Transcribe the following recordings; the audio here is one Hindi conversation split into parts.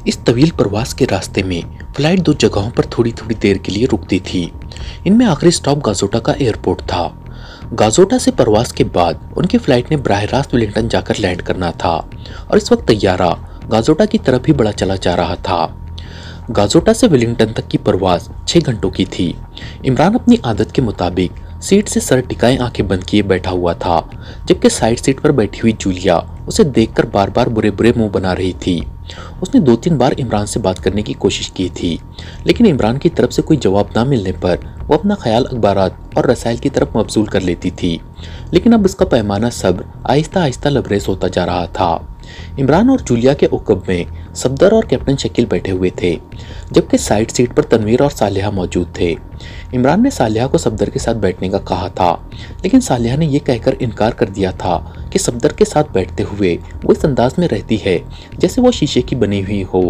इस तवील प्रवास के रास्ते में फ्लाइट दो जगहों पर थोड़ी थोड़ी देर के लिए रुकती थी। इनमें आखिरी स्टॉप गाजोटा का एयरपोर्ट था। गाजोटा से प्रवास के बाद उनकी फ्लाइट ने बराह रास्त वेलिंगटन जाकर लैंड करना था और इस वक्त तैयारा गाजोटा की तरफ ही बढ़ा चला जा रहा था। गाजोटा से वेलिंगटन तक की प्रवास 6 घंटों की थी। इमरान अपनी आदत के मुताबिक सीट से सर टिकाए आंखें बंद किए बैठा हुआ था, जबकि साइड सीट पर बैठी हुई जूलिया उसे देखकर बार बार बुरे बुरे मुंह बना रही थी। उसने 2-3 बार इमरान से बात करने की कोशिश की थी, लेकिन इमरान की तरफ से कोई जवाब ना मिलने पर वो अपना ख्याल अखबारात और रसायल की तरफ मबजूल कर लेती थी। लेकिन अब उसका पैमाना सब्र आहिस्ता आहिस्ता लबरेज होता जा रहा था। इमरान और जूलिया के उकब में सफदर और कैप्टन शकील बैठे हुए थे, जबकि साइड सीट पर तनवीर और सालिहा मौजूद थे। इमरान ने सालिहा को सफदर के साथ बैठने का कहा था, लेकिन सालिहा ने यह कहकर इनकार कर दिया था कि सफदर के साथ बैठते हुए वो इस अंदाज में रहती है जैसे वो शीशे की बनी हुई हो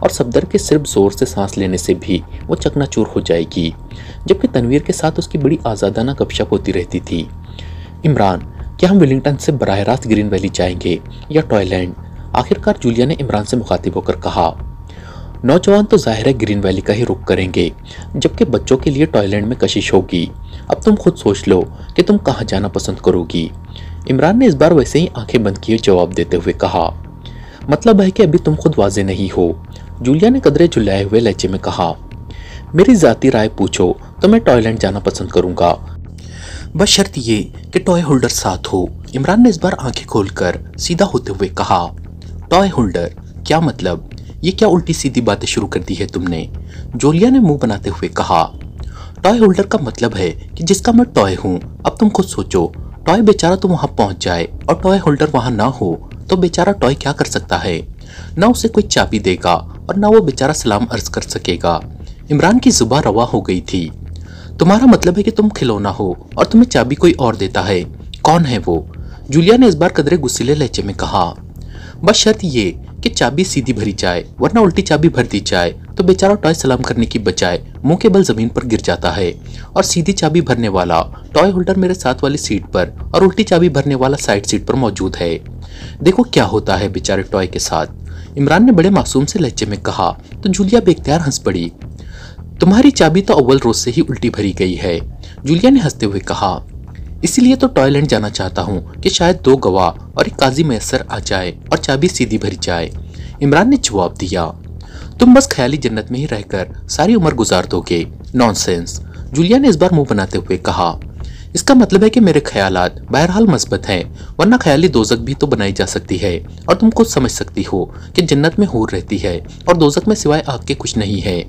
और सफदर के सिर्फ जोर से सांस लेने से भी वो चकनाचूर हो जाएगी, जबकि तनवीर के साथ उसकी बड़ी आज़ादाना गपशप होती रहती थी। इमरान, क्या हम वेलिंगटन से बराह रास्त ग्रीन वैली जाएंगे या टॉयलैंड? आखिरकार जूलिया ने इमरान से मुखातिब होकर कहा। नौजवान तो जाहिर है ग्रीन वैली का ही रुख करेंगे, जबकि बच्चों के लिए टॉयलैंड में कशिश होगी। अब तुम खुद सोच लो कि तुम कहाँ जाना पसंद करोगी। इमरान ने इस बार वैसे ही आंखें बंद किए जवाब देते हुए कहा। मतलब है कि अभी तुम खुद वाजे नहीं हो, जूलिया ने कदरे झुलाए हुए लहजे में कहा। मेरी जाती राय पूछो तो मैं टॉयलैंड जाना पसंद करूंगा, बस शर्त ये कि टॉय होल्डर साथ हो। इमरान ने इस बार आंखें खोलकर सीधा होते हुए कहा। Toy holder? क्या मतलब? ये क्या उल्टी सीधी बातें शुरू कर दी है तुमने? जूलिया ने मुंह बनाते हुए कहा। टॉय होल्डर का मतलब है कि जिसका मैं टॉय हूँ। अब तुम खुद सोचो, टॉय बेचारा तो वहां पहुंच जाए और टॉय होल्डर वहां ना हो तो बेचारा टॉय क्या कर सकता है? ना उसे कोई चाबी देगा और ना वो बेचारा सलाम अर्ज कर सकेगा। इमरान की जुबान रवा हो गई थी। तुम्हारा मतलब है कि तुम खिलौना हो और तुम्हें चाबी कोई और देता है? कौन है वो? जूलिया ने इस बार कदरे गुस्सीले लहजे में कहा। बस शर्त ये कि चाबी सीधी भरी जाए, वरना उल्टी चाबी भर दी जाए तो बेचारा टॉय सलाम करने की बजाय मुंह के बल जमीन पर गिर जाता है और सीधी चाबी भरने वाला टॉय होल्डर मेरे साथ वाली सीट पर और उल्टी चाबी भरने वाला साइड सीट पर मौजूद है। देखो क्या होता है बेचारे टॉय के साथ। इमरान ने बड़े मासूम से लहजे में कहा तो जूलिया बेख्तियार हंस पड़ी। तुम्हारी चाबी तो अव्वल रोज से ही उल्टी भरी गई है, जूलिया ने हंसते हुए कहा। इसीलिए तो टॉयलैंड जाना चाहता हूँ कि शायद 2 गवाह और एक काजी मैसर आ जाए और चाबी सीधी भरी जाए। इमरान ने जवाब दिया। तुम बस ख्याली जन्नत में ही रहकर सारी उम्र गुजार दोगे। नॉनसेंस, जूलिया ने इस बार मुंह बनाते हुए कहा। इसका मतलब है कि मेरे ख्यालात बहरहाल मस्बत हैं, वरना ख्याली दोजक भी तो बनाई जा सकती है और तुम खुद समझ सकती हो कि जन्नत में हूर रहती है और दोजक में सिवाय आग के कुछ नहीं है।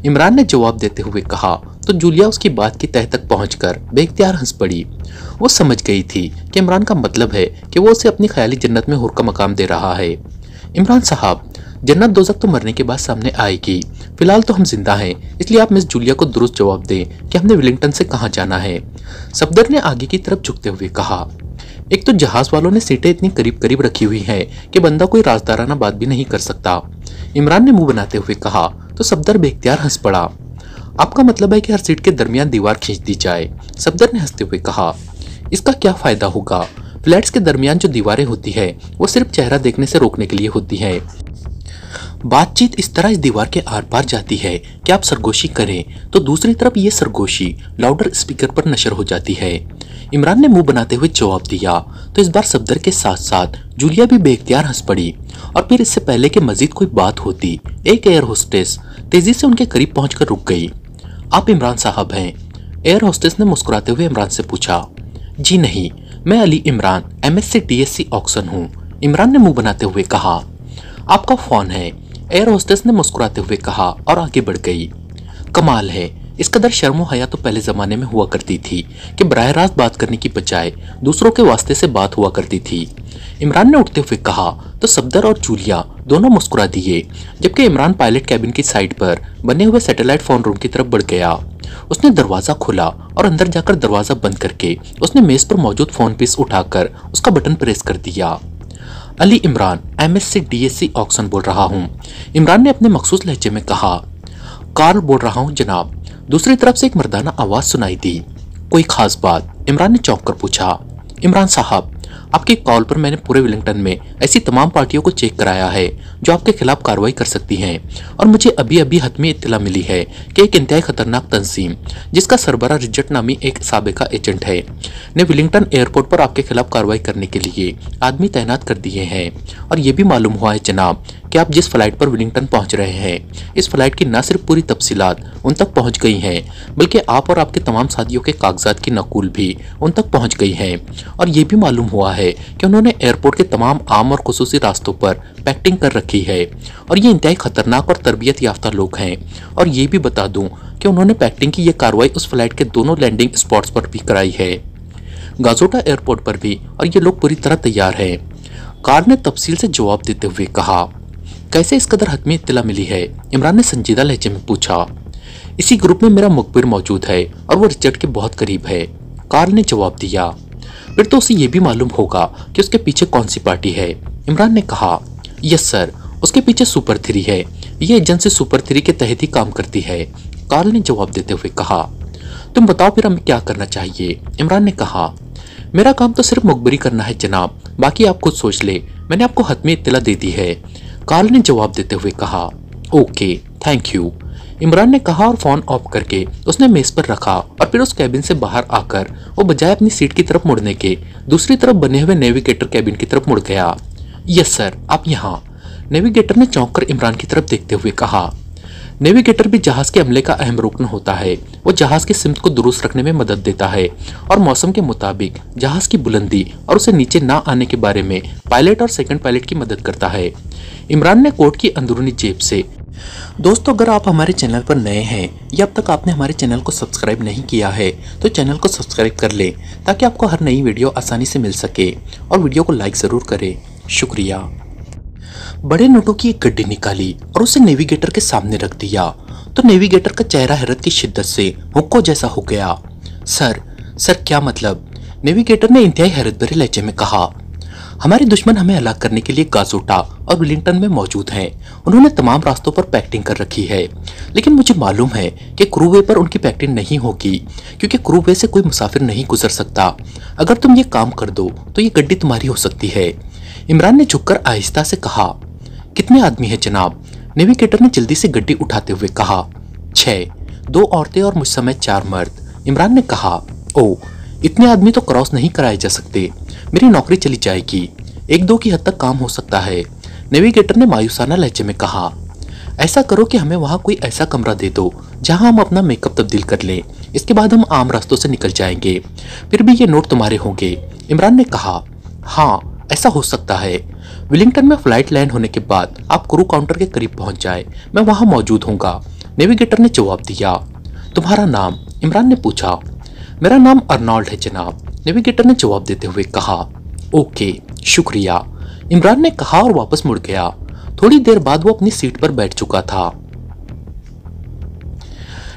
इमरान ने जवाब देते हुए कहा तो जूलिया उसकी बात की तह तक पहुंचकर बेख्तियार हंस पड़ी। वो समझ गई थी कि इमरान का मतलब है कि वो उसे अपनी ख्याली जन्नत में हूर का मकाम दे रहा है। इमरान साहब, जन्नत दोजक तो मरने के बाद सामने आएगी, फिलहाल तो हम जिंदा हैं, इसलिए आप मिस जूलिया को दुरुस्त जवाब दें कि हमने वेलिंगटन से कहाँ जाना है। सफदर ने आगे की तरफ झुकते हुए कहा। एक तो जहाज वालों ने सीटें इतनी करीब करीब रखी हुई हैं कि बंदा कोई राजदाराना बात भी नहीं कर सकता। इमरान ने मुंह बनाते हुए कहा तो सफदर बेख्तियार हंस पड़ा। आपका मतलब है कि हर सीट के दरमियान दीवार खींच दी जाए? सफदर ने हंसते हुए कहा। इसका क्या फायदा होगा? फ्लैट्स के दरमियान जो दीवारें होती है वो सिर्फ चेहरा देखने से रोकने के लिए होती है। बातचीत इस तरह इस दीवार के आर पार जाती है कि आप सरगोशी करें तो दूसरी तरफ ये सरगोशी लाउडर स्पीकर पर नशर हो जाती है। इमरान ने मुंह बनाते हुए जवाब दिया तो इस बार सफदर के साथ साथ जूलिया भी बेख्तियार हंस पड़ी। और फिर इससे पहले कि मजीद कोई बात होती, एक एयर होस्टेस तेजी से उनके करीब पहुंचकर रुक गई। आप इमरान साहब हैं? एयर होस्टेस ने मुस्कुराते हुए इमरान से पूछा। जी नहीं, मैं Ali Imran, MSc DSc Oxon हूँ, इमरान ने मुंह बनाते हुए कहा। आपका फोन है, एयर होस्टेस ने मुस्कुराते हुए कहा और आगे बढ़ गई। कमाल है, इस कदर शर्म व हया तो पहले जमाने में हुआ करती थी कि बराह रास्त बात करने की बजाय दूसरों के वास्ते से बात हुआ करती थी। इमरान ने उठते हुए कहा तो सफदर और जूलिया दोनों मुस्कुरा दिए, जबकि इमरान पायलट कैबिन की साइड पर बने हुए सैटेलाइट फोन रूम की तरफ बढ़ गया। उसने दरवाजा खोला और अंदर जाकर दरवाजा बंद करके उसने मेज पर मौजूद फोन पीस उठाकर उसका बटन प्रेस कर दिया। Ali Imran, MSc DSc Oxon बोल रहा हूँ, इमरान ने अपने मखसूस लहजे में कहा। कार्ल बोल रहा हूँ जनाब, दूसरी तरफ से एक मर्दाना आवाज सुनाई दी। कोई खास बात? इमरान ने चौंक कर पूछा। इमरान साहब, आपके कॉल पर मैंने पूरे विलिंगटन में ऐसी तमाम पार्टियों को चेक कराया है जो आपके खिलाफ कार्रवाई कर सकती हैं, और मुझे अभी अभी हतमी इत्तला मिली है कि एक इंतहाई खतरनाक तंजीम जिसका सरबराह रिचर्ड नामी एक साबिका एजेंट है ने विलिंगटन एयरपोर्ट पर आपके खिलाफ कार्रवाई करने के लिए आदमी तैनात कर दिए हैं। और ये भी मालूम हुआ है जनाब कि आप जिस फ्लाइट पर विलिंगटन पहुंच रहे हैं, इस फ्लाइट की न सिर्फ पूरी तफसीलात उन तक पहुंच गई हैं, बल्कि आप और आपके तमाम साथियों के कागजात की नकूल भी उन तक पहुंच गई हैं। और ये भी मालूम हुआ है कि उन्होंने एयरपोर्ट के तमाम आम और खुसूसी रास्तों पर पैक्टिंग कर रखी है, और ये इंतहाई खतरनाक और तरबियत याफ्ता लोग हैं। और ये भी बता दूं कि उन्होंने पैक्टिंग की यह कार्रवाई उस फ्लाइट के दोनों लैंडिंग स्पॉट्स पर भी कराई है, गाजोटा एयरपोर्ट पर भी, और ये लोग पूरी तरह तैयार हैं। कार्ल ने तफसील से जवाब देते हुए कहा। कैसे इस कदर हतमी इत्तला मिली है? इमरान ने संजीदा लहजे में पूछा। इसी ग्रुप में मेरा मुखबिर मौजूद है और वो रिचर्ड के बहुत करीब है, कार्ल ने जवाब दिया। फिर तो उसे ये भी मालूम होगा कि उसके पीछे कौन सी पार्टी है, इमरान ने कहा। यस सर, उसके पीछे सुपर 3 है, ये एजेंसी सुपर 3 के तहत ही काम करती है, कार्ल ने जवाब देते हुए कहा। तुम बताओ फिर हमें क्या करना चाहिए, इमरान ने कहा। मेरा काम तो सिर्फ मुखबिरी करना है जनाब, बाकी आप खुद सोच ले, मैंने आपको हतमी इत्तला दे दी है, कार्ल ने जवाब देते हुए कहा। ओके, थैंक यू, इमरान ने कहा और फोन ऑफ करके उसने मेज पर रखा, और फिर उस कैबिन से बाहर आकर वो बजाय अपनी सीट की तरफ मुड़ने के दूसरी तरफ बने हुए नेविगेटर कैबिन की तरफ मुड़ गया। यस सर, आप यहाँ, नेविगेटर ने चौंक कर इमरान की तरफ देखते हुए कहा। नेविगेटर भी जहाज के अमले का अहम रुकन होता है, वो जहाज की सिमत को दुरुस्त रखने में मदद देता है और मौसम के मुताबिक जहाज की बुलंदी और उसे नीचे ना आने के बारे में पायलट और सेकंड पायलट की मदद करता है। इमरान ने कोट की अंदरूनी जेब से। दोस्तों, अगर आप हमारे चैनल पर नए हैं या अब तक आपने हमारे चैनल को सब्सक्राइब नहीं किया है तो चैनल को सब्सक्राइब कर लें ताकि आपको हर नई वीडियो आसानी से मिल सके, और वीडियो को लाइक ज़रूर करें। शुक्रिया। बड़े नोटों की एक गड्डी निकाली और उसे नेविगेटर के सामने रख दिया तो नेविगेटर का चेहरा हैरत की शिद्दत से हुक्को जैसा हो गया। सर, क्या मतलब? नेविगेटर ने इंतहाई हैरत भरे लहजे में कहा। हमारे दुश्मन हमें हलाक करने के लिए गाजोटा और विलिंगटन में मौजूद हैं। उन्होंने तमाम रास्तों पर पैक्टिंग कर रखी है, लेकिन मुझे मालूम है कि क्रूवे पर उनकी पैक्टिंग नहीं होगी, क्योंकि क्रूवे से कोई मुसाफिर नहीं गुजर सकता। अगर तुम ये काम कर दो तो ये गड्डी तुम्हारी हो सकती है, इमरान ने झुककर आहिस्ता से कहा। कितने आदमी हैं जनाब? नेविगेटर ने जल्दी से गड्डी उठाते हुए कहा। 6, 2 औरतें और मुझ समेत 4 मर्द, इमरान ने कहा। ओ, इतने आदमी तो क्रॉस नहीं कराए जा सकते, मेरी नौकरी चली जाएगी। 1-2 की हद तक काम हो सकता है, नेविगेटर ने मायूसाना लहजे में कहा। ऐसा करो कि हमें वहां कोई ऐसा कमरा दे दो जहां हम अपना मेकअप तब्दील कर लें, इसके बाद हम आम रास्तों से निकल जाएंगे। फिर भी ये नोट तुम्हारे होंगे, इमरान ने कहा। हाँ, ऐसा हो सकता है। विलिंगटन में फ्लाइट लैंड होने के बाद आप क्रू काउंटर के करीब पहुंच जाए, मैं वहां मौजूद होऊंगा, नेविगेटर ने जवाब दिया। तुम्हारा नाम? इमरान ने पूछा। मेरा नाम अर्नोल्ड है जनाब, नेविगेटर ने जवाब देते हुए कहा। ओके, शुक्रिया, इमरान ने कहा और वापस मुड़ गया। थोड़ी देर बाद वो अपनी सीट पर बैठ चुका था।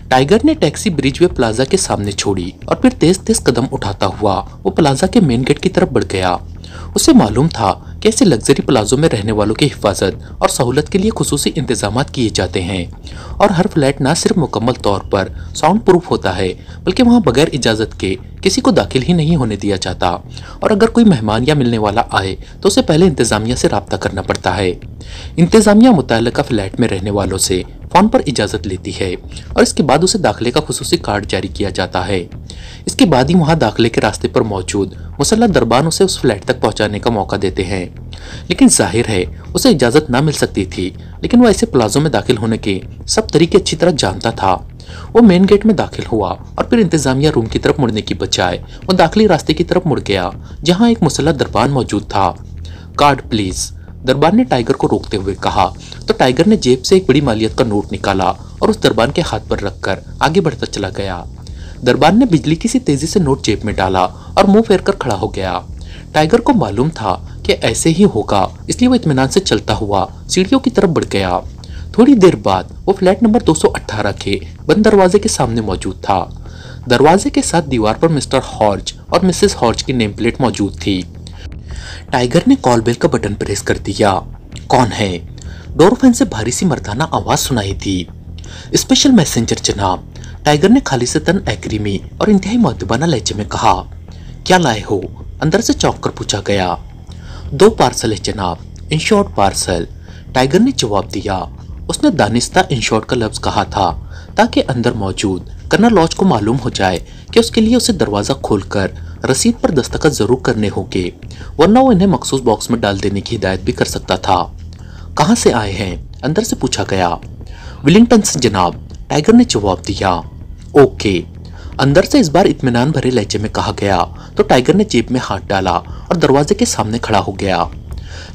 टाइगर ने टैक्सी ब्रिजवे प्लाजा के सामने छोड़ी और फिर तेज तेज कदम उठाता हुआ वो प्लाजा के मेन गेट की तरफ बढ़ गया। उसे मालूम था कि ऐसे लग्जरी प्लाजों में रहने वालों की हिफाजत और सहूलत के लिए खुसूसी इंतजाम किए जाते हैं, और हर फ्लैट न सिर्फ मुकम्मल तौर पर साउंड प्रूफ होता है, बल्कि वहां बगैर इजाज़त के किसी को दाखिल ही नहीं होने दिया जाता, और अगर कोई मेहमान या मिलने वाला आए तो उसे पहले इंतजामिया से रब्ता करना पड़ता है। इंतजामिया मुतल्लिका फ्लैट में रहने वालों से फ़ोन पर इजाज़त लेती है और इसके बाद उसे दाखिले का खुसूसी कार्ड जारी किया जाता है। इसके बाद ही वहां दाखिले के रास्ते पर मौजूद मुसल्लह दरबान उसे उस फ्लैट तक पहुंचाने का मौका देते हैं। लेकिन जाहिर है उसे इजाज़त ना मिल सकती थी, लेकिन वो ऐसे प्लाजों में दाखिल होने के सब तरीके अच्छी तरह जानता था। वो मेन गेट में दाखिल हुआ और फिर इंतजामिया रूम की तरफ मुड़ने की बजाय वो दाखिली रास्ते की तरफ मुड़ गया जहाँ एक मुसल्लह दरबान मौजूद था। कार्ड प्लीज, दरबान ने टाइगर को रोकते हुए कहा तो टाइगर ने जेब से एक बड़ी मालियत का नोट निकाला और उस दरबान के हाथ पर रखकर आगे बढ़ता चला गया। दरबान ने बिजली की सी तेजी से नोट जेब में डाला और मुंह फेर कर खड़ा हो गया। टाइगर को मालूम था कि ऐसे ही होगा, इसलिए वो इत्मीनान से चलता हुआ सीढ़ियों की तरफ बढ़ गया। थोड़ी देर बाद वो फ्लैट नंबर 218 के बंद दरवाजे के सामने मौजूद था। दरवाजे के साथ दीवार पर मिस्टर हॉर्ज और मिसेस हॉर्ज की नेम प्लेट मौजूद थी। टाइगर ने कॉल बेल का बटन प्रेस कर दिया। कौन है? डोरफैन से भारी सी मर्दाना आवाज सुनाई थी। स्पेशल मैसेंजर जनाब, टाइगर ने खाली से तन एग्रीमी और इंतहाई मुअद्दबाना लहजे में कहा। क्या लाए हो? अंदर से चौंक कर पूछा गया। 2 पार्सल है जनाब, इन शॉर्ट पार्सल, टाइगर ने जवाब दिया। उसने दानिस्ता इन शॉर्ट का लफ्ज कहा था ताकि अंदर मौजूद कर्नल लॉज को मालूम हो जाए कि उसके लिए उसे दरवाजा खोलकर रसीद पर दस्तखत जरूर करने होंगे, वरना वो इन्हें मखसूस बॉक्स में डाल देने की हिदायत भी कर सकता था। कहाँ से आए हैं? अंदर से पूछा गया। विलिंगटन से जनाब, टाइगर ने जवाब दिया। ओके, अंदर से इस बार इत्मीनान भरे लहजे में कहा गया तो टाइगर ने जेब में हाथ डाला और दरवाजे के सामने खड़ा हो गया।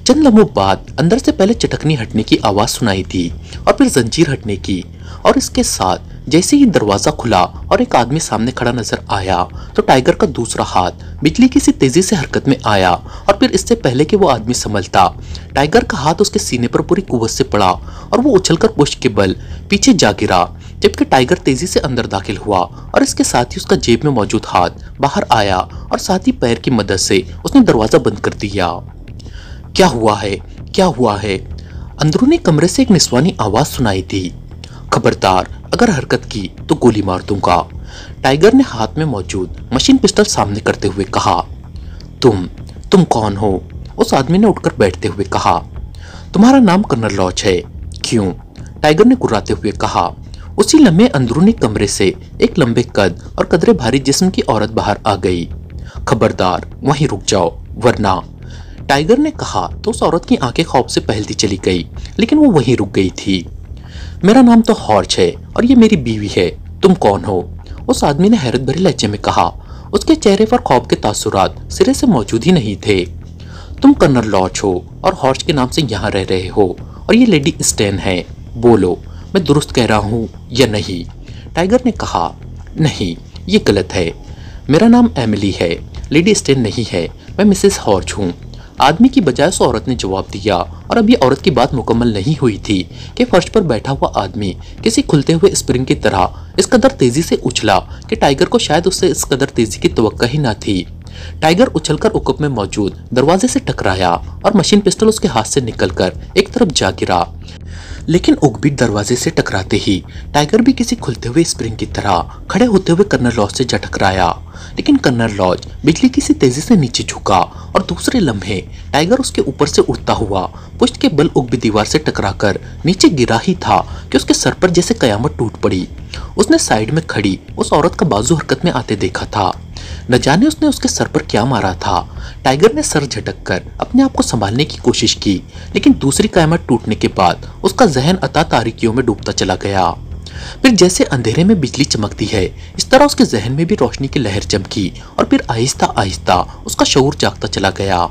चंद लम्हों बाद अंदर से पहले चटकनी हटने की आवाज सुनाई दी और फिर जंजीर हटने की, और इसके साथ जैसे ही दरवाजा खुला और एक आदमी सामने खड़ा नजर आया तो टाइगर का दूसरा हाथ बिजली की सी तेजी से हरकत में आया और फिर इससे पहले कि वो आदमी संभलता, टाइगर का हाथ उसके सीने पर पूरी कुव्वत से पड़ा और वो उछलकर पुष्ट के बल पीछे जा गिरा, जबकि टाइगर तेजी से अंदर दाखिल हुआ और इसके साथ ही उसका जेब में मौजूद हाथ बाहर आया और साथ ही पैर की मदद से उसने दरवाजा बंद कर दिया। क्या हुआ है? क्या हुआ है? अंदरूनी कमरे से एक निस्वानी आवाज सुनाई दी। खबरदार, अगर हरकत की तो गोली मार दूंगा, टाइगर ने हाथ में मौजूद मशीन पिस्टल सामने करते हुए कहा। तुम कौन हो? उस आदमी ने उठकर बैठते हुए कहा। तुम्हारा नाम कर्नल लॉज है। क्यों? टाइगर ने कुर्राते हुए कहा। उसी लम्हे अंदरूनी कमरे से एक लंबे कद और कदरे भारी जिस्म की औरत बाहर आ गई। खबरदार, वहीं रुक जाओ वरना, टाइगर ने कहा तो उस औरत की आंखें खौफ से पहलती चली गई, लेकिन वो वहीं रुक गई थी। मेरा नाम तो हॉर्च है और ये मेरी बीवी है, तुम कौन हो? उस आदमी ने हैरत भरे लहजे में कहा। उसके चेहरे पर खौफ के तासुरात सिरे से मौजूद ही नहीं थे। तुम कर्नल लॉज हो और हॉर्च के नाम से यहाँ रह रहे हो और ये लेडी स्टेन है। बोलो, मैं दुरुस्त कह रहा हूँ या नहीं? टाइगर ने कहा। नहीं, ये गलत है। मेरा नाम एमिली है, लेडी स्टेन नहीं है। मैं मिसेस हॉर्च हूँ, आदमी की बजाय उस औरत ने जवाब दिया। और अभी औरत की बात मुकम्मल नहीं हुई थी कि फर्श पर बैठा हुआ आदमी किसी खुलते हुए स्प्रिंग की तरह इस कदर तेजी से उछला कि टाइगर को शायद उससे इस कदर तेजी की तवक्का ही ना थी। टाइगर उछलकर उकप में मौजूद दरवाजे से टकराया और मशीन पिस्टल उसके हाथ से निकलकर एक तरफ जा गिरा, लेकिन उगबीट दरवाजे से टकराते ही टाइगर भी किसी खुलते हुए स्प्रिंग की तरह खड़े होते हुए कर्नल लॉज से जा टकराया। लेकिन कर्नल लॉज बिजली की सी तेजी से नीचे झुका और दूसरे लम्हे टाइगर उसके ऊपर से उड़ता हुआ पुष्ट के बल उगबी दीवार से टकराकर नीचे गिरा ही था कि उसके सर पर जैसे कयामत टूट पड़ी। उसने साइड में खड़ी उस औरत का बाजू हरकत में आते देखा था। न जाने उसने उसके सर पर क्या मारा था। टाइगर ने सर झटककर अपने आप को संभालने की कोशिश की, लेकिन दूसरी कयामत टूटने के बाद उसका जहन अता तारीकियों में डूबता चला गया। फिर जैसे अंधेरे में बिजली चमकती है, इस तरह उसके जहन में भी रोशनी की लहर चमकी और फिर आहिस्ता आहिस्ता उसका शऊर जागता चला गया।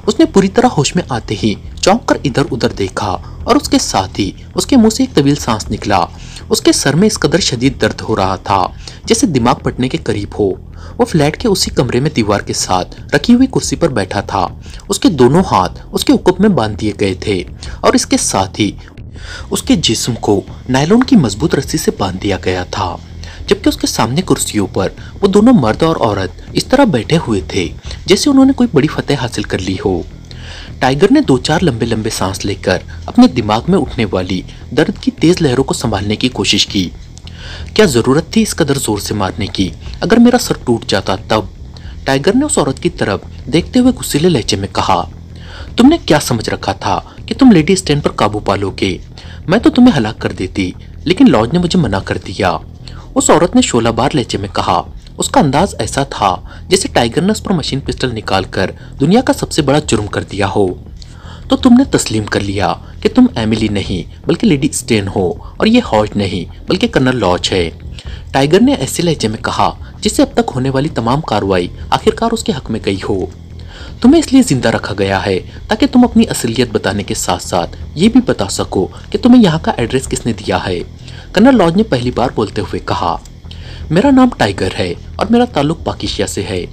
उसने पूरी तरह होश में आते ही चौंक कर इधर उधर देखा और उसके साथ ही उसके मुंह से एक तवील सांस निकला। उसके सर में इस कदर शदीद दर्द हो रहा था जैसे दिमाग फटने के करीब हो। वो फ्लैट के उसी कमरे में दीवार के साथ रखी हुई कुर्सी पर बैठा था। उसके दोनों हाथ उसके उकुप में बांध दिए गए थे और इसके साथ ही उसके जिस्म को नायलॉन की मजबूत रस्सी से बांध दिया गया था, जबकि उसके सामने कुर्सियों पर वो दोनों मर्द और औरत इस तरह बैठे हुए थे जैसे उन्होंने कोई बड़ी फतेह हासिल कर ली हो। टाइगर ने 2-4 लंबे लंबे सांस लेकर अपने दिमाग में उठने वाली दर्द की तेज लहरों को संभालने की कोशिश की। क्या जरूरत थी इस कदर जोर से मारने की? अगर मेरा सर टूट जाता तब? टाइगर ने उस औरत की तरफ देखते हुए गुस्सैले लहजे में कहा। तुमने क्या समझ रखा था कि तुम लेडी स्टेन पर काबू पालोगे? मैं तो तुम्हें हलाक कर देती, लेकिन लॉज ने मुझे मना कर दिया। उस औरत ने शोलाबार लहजे में कहा। उसका अंदाज ऐसा था जैसे टाइगर ने उस पर मशीन पिस्टल निकालकर दुनिया का सबसे बड़ा जुर्म कर दिया हो। तो तुमने तस्लीम कर लिया कि तुम एमिली नहीं बल्कि लेडी स्टेन हो और ये हॉर्च नहीं बल्कि कर्नल लॉज है, टाइगर ने ऐसे लहजे में कहा जिससे अब तक होने वाली तमाम कार्रवाई आखिरकार उसके हक में गई हो। तुम्हें इसलिए जिंदा रखा गया है ताकि तुम अपनी असलियत बताने के साथ साथ ये भी बता सको कि तुम्हें यहाँ का एड्रेस किसने दिया है, कर्नल लॉज ने पहली बार बोलते हुए कहा। मेरा नाम टाइगर है और मेरा ताल्लुक पाकिस्तान से है,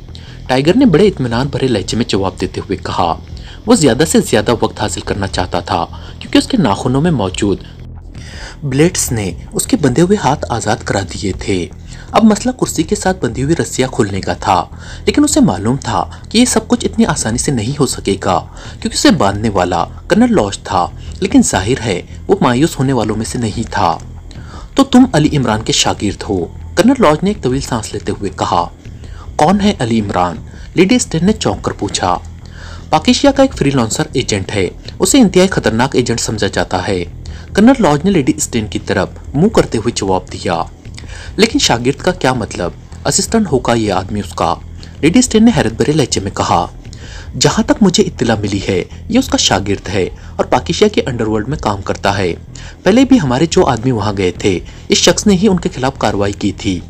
टाइगर ने बड़े इत्मीनान भरे लहजे में जवाब देते हुए कहा। वो ज्यादा से ज्यादा वक्त हासिल करना चाहता था क्योंकि उसके नाखूनों में मौजूद ब्लेड्स ने उसके बंधे हुए हाथ आजाद करा दिए थे। अब मसला कुर्सी के साथ बंधी हुई रस्सियां खोलने का था, लेकिन उसे मालूम था कि ये सब कुछ इतनी आसानी से नहीं हो सकेगा क्योंकि उसे बांधने वाला कर्नल लॉज था, लेकिन जाहिर है वो मायूस होने वालों में से नहीं था। तो तुम अली इमरान के शागिर्द हो, कर्नल लॉज ने एक तवील सांस लेते हुए कहा। कौन है अली इमरान? लेडी स्टेन ने चौंक कर पूछा। पाकिस्तान का एक फ्रीलांसर एजेंट है, उसे इंतहाई खतरनाक एजेंट समझा जाता है। कर्नल लॉज ने लेडी स्टेन की तरफ मुंह करते हुए जवाब दिया। लेकिन शागिर्द का क्या मतलब? असिस्टेंट होगा ये आदमी उसका? लेडी स्टेन ने हैरत भरे लहजे में कहा। जहां तक मुझे इत्तला मिली है ये उसका शागिर्द है और पाकिस्तान के अंडरवर्ल्ड में काम करता है। पहले भी हमारे जो आदमी वहां गए थे इस शख्स ने ही उनके खिलाफ कार्रवाई की थी,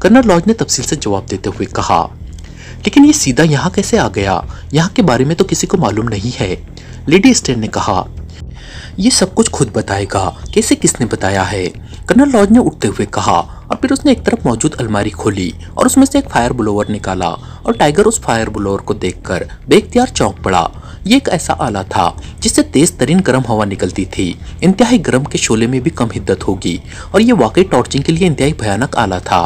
कर्नल लॉज ने तफसील से जवाब देते हुए कहा। लेकिन ये सीधा यहाँ कैसे आ गया? यहाँ के बारे में तो किसी को मालूम नहीं है, लेडी स्टेन ने कहा। ये सब कुछ खुद बताएगा, कैसे किसने बताया है? कर्नल लॉज ने उठते हुए कहा और फिर उसने एक तरफ मौजूद अलमारी खोली और उसमें से एक फायर ब्लोअर निकाला और टाइगर उस फायर ब्लोअर को देखकर बेख्तियार चौंक पड़ा। ये एक ऐसा आला था जिससे तेज तरीन गर्म हवा निकलती थी। इंतहाई गर्म के शोले में भी कम हिद्दत होगी और ये वाकई टॉर्चिंग के लिए इंतहाई भयानक आला था।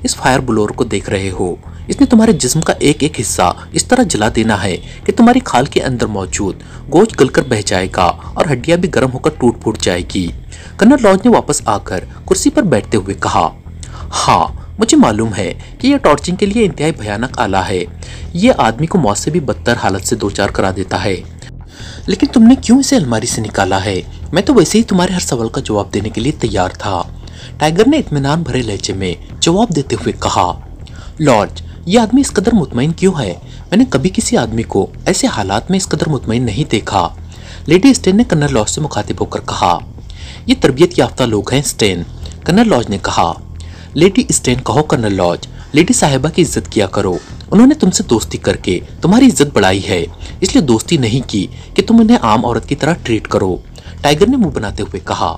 इस फायर ब्लोअर को देख रहे हो? इसने तुम्हारे जिस्म का एक एक हिस्सा इस तरह जला देना है कि तुम्हारी खाल के अंदर मौजूद गोश्त गलकर बह जाएगा और हड्डियां भी गर्म होकर टूट फूट जाएगी। कर्नल लॉज ने वापस आकर कुर्सी पर बैठते हुए कहा। हाँ, मुझे मालूम है कि यह टॉर्चिंग के लिए इंतहाई भयानक आला है। ये आदमी को मौत से भी बदतर हालत से दो चार करा देता है। लेकिन तुमने क्यों इसे अलमारी से निकाला है? मैं तो वैसे ही तुम्हारे हर सवाल का जवाब देने के लिए तैयार था, टाइगर ने इत्मीनान भरे लहजे में जवाब देते हुए कहा। लॉर्ड, ये आदमी इस कदर मुतमईन क्यों है? मैंने कभी किसी आदमी को ऐसे हालात में इस कदर मुतमईन नहीं देखा, लेडी स्टेन ने कर्नल लॉज से मुखातिब होकर कहा। ये तरबियत याफ्ता लोग हैं स्टेन, कर्नल लॉज ने कहा। लेडी स्टेन कहो कर्नल लॉज, लेडी साहिबा की इज्जत किया करो। उन्होंने तुमसे दोस्ती करके तुम्हारी इज्जत बढ़ाई है, इसलिए दोस्ती नहीं की कि तुम उन्हें आम औरत की तरह ट्रीट करो, टाइगर ने मुंह बनाते हुए कहा।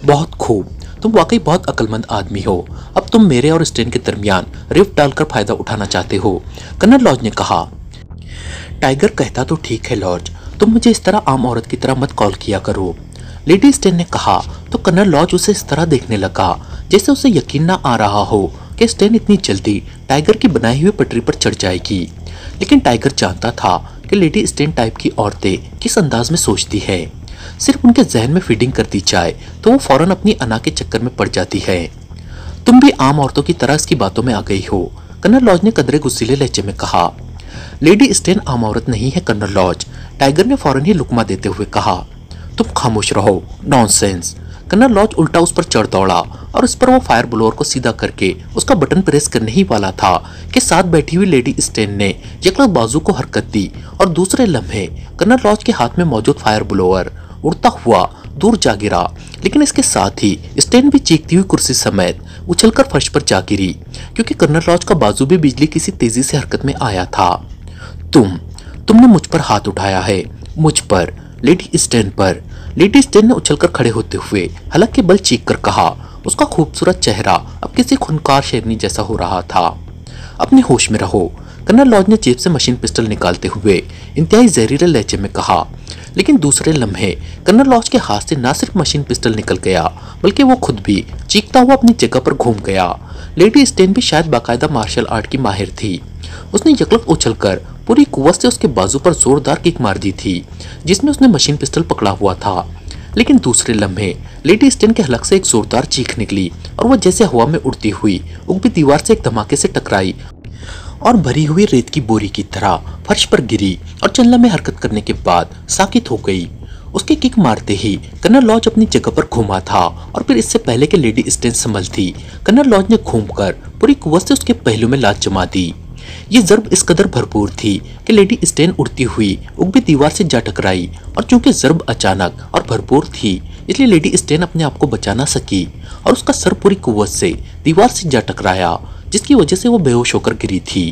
बहुत खूब, तुम वाकई बहुत अक्लमंद आदमी हो। अब तुम मेरे और स्टेन के दरमियान रिफ्ट डालकर फायदा उठाना चाहते हो, कर्नल लॉज ने कहा। टाइगर कहता तो ठीक है लॉज, तुम मुझे इस तरह आम औरत की तरह मत कॉल किया करो, लेडी स्टेन ने कहा। तो कर्नल लॉज उसे इस तरह देखने लगा जैसे उसे यकीन ना आ रहा हो कि स्टेन इतनी जल्दी टाइगर की बनाई हुई पटरी पर चढ़ जाएगी। लेकिन टाइगर जानता था कि लेडी स्टेन टाइप की औरतें किस अंदाज में सोचती है। सिर्फ उनके जहन में फीडिंग कर दी जाए तो वो फौरन अपनी अना के चक्कर में पड़ जाती है। तुम भी आम औरतों की तरह इसकी बातों में आ गई हो, कर्नल लॉज ने कदरे गुस्सीले लहजे में कहा। लेडी स्टेन आम औरत नहीं है कर्नल लॉज, टाइगर ने फौरन ही लुकमा देते हुए कहा। तुम खामोश रहो, नॉनसेंस। कर्नल लॉज उल्टा उस पर चढ़ दौड़ा और उस पर वो फायर ब्लोअर को सीधा करके उसका बटन प्रेस करने ही वाला था कि साथ बैठी हुई लेडी स्टेन ने यकलक बाजू को हरकत दी और दूसरे लम्हे कर्नल लॉज के हाथ में मौजूद फायर ब्लोअर उड़ता हुआ दूर जा गिरा। लेकिन इसके साथ ही स्टेन भी चीखती हुई कुर्सी समेत उछलकर फर्श पर जा गिरी, क्योंकि कर्नल लॉज का बाजू भी बिजली किसी तेजी से हरकत में आया था। तुमने मुझ पर हाथ उठाया है, मुझ पर, लेडी स्टेन पर, लेडी स्टेन ने उछलकर खड़े होते हुए हलक के बल चीख कर कहा। उसका खूबसूरत चेहरा अब किसी खूंखार शेरनी जैसा हो रहा था। अपने होश में रहो, कर्नल लॉज ने जेब से मशीन पिस्टल निकालते हुए इंतहाई जहरीले लहजे में कहा। लेकिन दूसरे लम्हे कर्नल लॉज के हाथ से न सिर्फ मशीन पिस्टल निकल गया बल्कि वो खुद भी चीखता हुआ अपनी जगह पर घूम गया। लेडी स्टेन भी शायद बाकायदा मार्शल आर्ट की माहिर थी। उसने यकलक उछलकर पूरी कुव्वत से उसके बाजू पर जोरदार किक मार दी थी जिसमें उसने मशीन पिस्टल पकड़ा हुआ था। लेकिन दूसरे लम्हे लेडी स्टेन के हलक से एक जोरदार चीख निकली और वह जैसे हवा में उड़ती हुई उगती दीवार से एक धमाके से टकराई और भरी हुई रेत की बोरी की तरह फर्श पर गिरी और चलने में हरकत करने के बाद साकित हो गई। उसके किक मारते ही कर्नल लॉज अपनी जगह पर घूमा था और फिर इससे पहले कि लेडी स्टेन संभलती, कर्नल लॉज ने घूमकर पूरी कुव्वत से उसके पहलू में लात जमा दी। ये जर्ब इस कदर भरपूर थी कि लेडी स्टेन उड़ती हुई उगती दीवार से जा टकराई और चूंकि जर्ब अचानक और भरपूर थी इसलिए लेडी स्टेन अपने आप को बचा ना सकी और उसका सर पूरी कुव्वत से दीवार से जा टकराया, जिसकी वजह से वो बेहोश होकर गिरी थी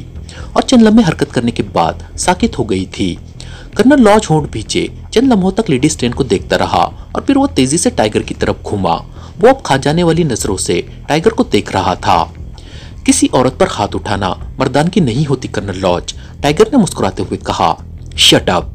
और चंद लम्हे हरकत करने के बाद साकित हो गई थी। कर्नल लॉज होंठ भींचे चंद लम्हों तक लेडी स्टेन को देखता रहा और फिर वो तेजी से टाइगर की तरफ घूमा। वो अब खा जाने वाली नजरों से टाइगर को देख रहा था। किसी औरत पर हाथ उठाना मर्दानगी नहीं होती कर्नल लॉज, टाइगर ने मुस्कुराते हुए कहा। शट अप,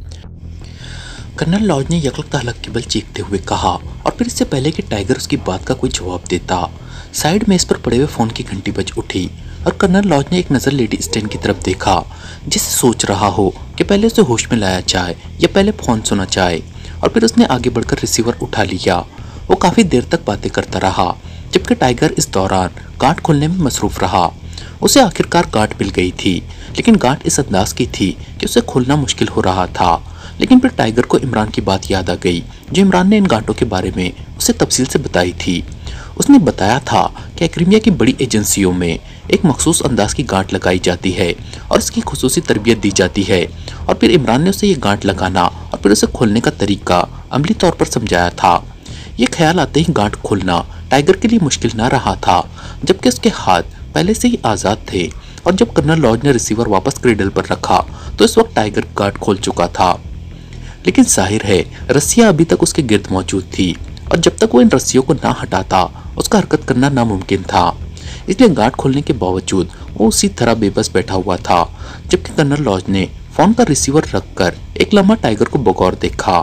कर्नल लॉज ने यकलक हलक के बल चीखते हुए कहा और फिर इससे पहले कि टाइगर उसकी बात का कोई जवाब देता, साइड में इस पर पड़े हुए फोन की घंटी बज उठी और कर्नल लॉज ने एक नज़र लेडी स्टेन की तरफ देखा जिसे सोच रहा हो कि पहले उसे होश में लाया जाए या पहले फोन सुना जाए, और फिर उसने आगे बढ़कर रिसीवर उठा लिया। वो काफ़ी देर तक बातें करता रहा जबकि टाइगर इस दौरान गांठ खोलने में मसरूफ रहा। उसे आखिरकार गांठ मिल गई थी, लेकिन गांठ इस अंदाज की थी कि उसे खोलना मुश्किल हो रहा था। लेकिन फिर टाइगर को इमरान की बात याद आ गई, जो इमरान ने इन गांठों के बारे में उसे तफसील से बताई थी। उसने बताया था कि क्रीमिया की बड़ी एजेंसियों में एक मखसूस अंदाज की गांठ लगाई जाती है और इसकी खुसूसी तरबियत दी जाती है। और फिर इमरान ने उसे ये गांठ लगाना और फिर उसे खोलने का तरीका अमली तौर पर समझाया था। ये ख्याल आते ही गांठ खोलना टाइगर के लिए मुश्किल ना रहा था, जबकि उसके हाथ पहले से ही आज़ाद थे। और जब कर्नल लॉज ने रिसीवर वापस क्रेडल पर रखा तो इस वक्त टाइगर गांठ खोल चुका था। लेकिन जाहिर है रस्सियां अभी तक उसके गिर्द मौजूद थी और जब तक वो इन रस्सियों को ना हटाता उसका हरकत करना नामुमकिन था। इसलिए गांठ खोलने के बावजूद वो उसी तरह बेबस बैठा हुआ था, जबकि कर्नल लॉज ने फोन का रिसीवर रखकर एक लम्हा टाइगर को बगौर देखा।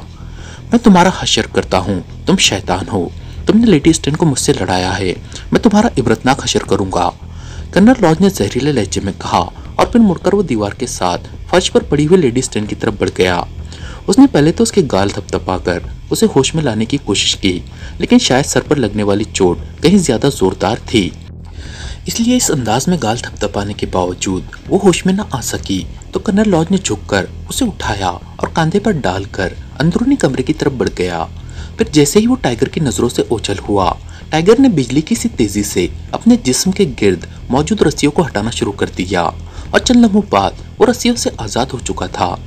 मैं तुम्हारा हशर करता हूँ, तुम शैतान हो। तुमने लेडी स्टैन को मुझसे लड़ाया है, मैं तुम्हारा इबरतनाक हशर करूंगा, कर्नल लॉज ने जहरीले लहजे में कहा। और फिर मुड़कर वो दीवार के साथ फर्श पर पड़ी हुई लेडी स्टैन की तरफ बढ़ गया। उसने पहले तो उसके गाल थपथपाकर उसे होश में लाने की कोशिश की, लेकिन शायद सर पर लगने वाली चोट कहीं ज्यादा जोरदार थी, इसलिए इस अंदाज में गाल थपथपाने के बावजूद वो होश में न आ सकी। तो कर्नल लॉज ने झुककर उसे उठाया और कंधे पर डालकर अंदरूनी कमरे की तरफ बढ़ गया। फिर जैसे ही वो टाइगर की नजरों से ओझल हुआ, टाइगर ने बिजली की सी तेजी से अपने जिस्म के गिर्द मौजूद रस्सियों को हटाना शुरू कर दिया और चंद लम्हों बाद वो रस्सियों से आजाद हो चुका था।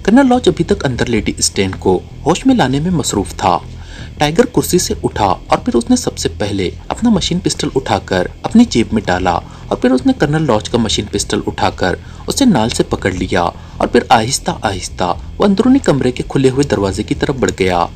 कर्नल लॉज अभी तक अंदर लेडी स्टैन को होश में लाने में मसरूफ था। टाइगर कुर्सी से उठा और फिर उसने सबसे पहले अपना मशीन पिस्टल उठाकर अपनी जेब में डाला और फिर उसने कर्नल लॉज का मशीन पिस्टल उठाकर उसे नाल से पकड़ लिया और फिर आहिस्ता आहिस्ता वो अंदरूनी कमरे के खुले हुए दरवाजे की तरफ बढ़ गया।